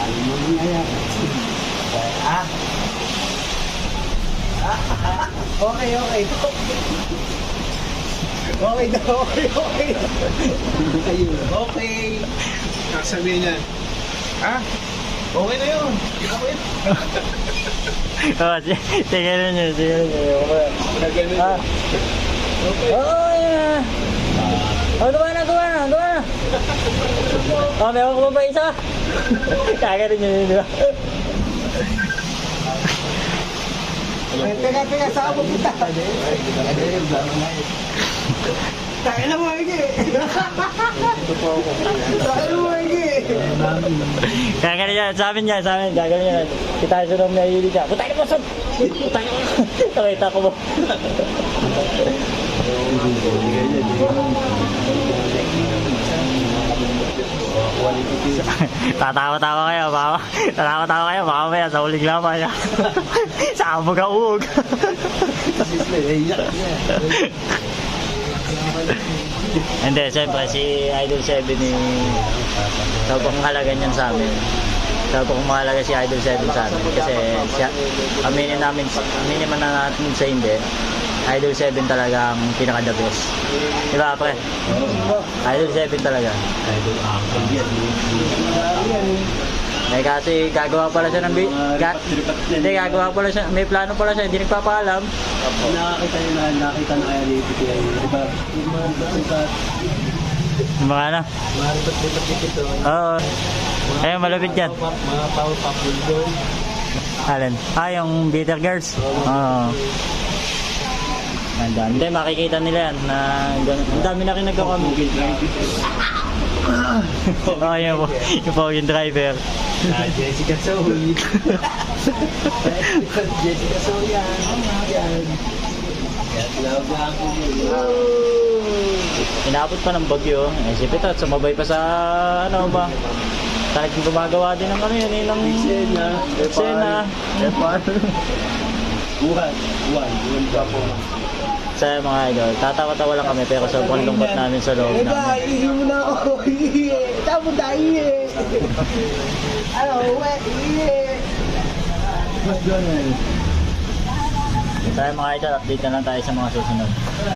Dami mo niya. Ah? Okay, okay. Okay daw, okay. Ayun, okay. Sasabihin niya, ha? Okay na yun. Kinakit. Oo, sige rin yun, sige rin yun. Nagano Ah. Okay. Oo, yun. Oh, gawa na. Oh, meron ko pa isa. Kaya rin yun, di ba? Teka, saan mo punta? Tayo na mo, Ege. Tayo na mo, Ege. Kaya rin yan, sa amin yan. Kaya rin yan. Kita sa nung nahihili ka. Putay na mo, son! Putay na mo. Nakita ko mo. Tatawa-tawa kayo, baka. Tatawa-tawa kayo, baka maya sa huling laman niya. Sa abog ang uog. Hindi, siyempre si Idol 7 ni sabi ko kung halaga niyan sa amin. Sabi ko kung mahalaga si Idol 7 sa amin. Kasi siya, aminin man na natin sa hindi, Idol 7 talaga ang pinaka-the best. Diba, pre? Idol 7 talaga. Idol ako. Eh kasi gagawa pala siya ng hindi, gagawa pala siya, may plano pala siya, hindi nagpapaalam. Nakita na kaya ni PTI. Diba? Yung mga ano? Maripat-lipat dito. Oo. Ayun, malapit yan. Mga power pop doon. Alin? Yung Bitter Girls? Oo. Ang dami. Hindi, makikita nila yan na gano'n. Ang dami na rin nagkakamit. Oo, yun po. Yung po yung driver. Jessica Soul. Jessica Soul yan. Yan. Love ako. Inabot pa ng bagyo. Eh, si Pitot, sumabay pa sa ano ba? Talagang gumagawa din ng ano yun, ng eksena. Buwan pa po. Sa mga idol, tatawa-tawa lang kami pero sobrang lungkot namin sa loob Eba, namin. ihi mo na ako. Ihi. Tamo na ihi. Ano, ihi. Sa mga idol, update na lang tayo sa mga susunod.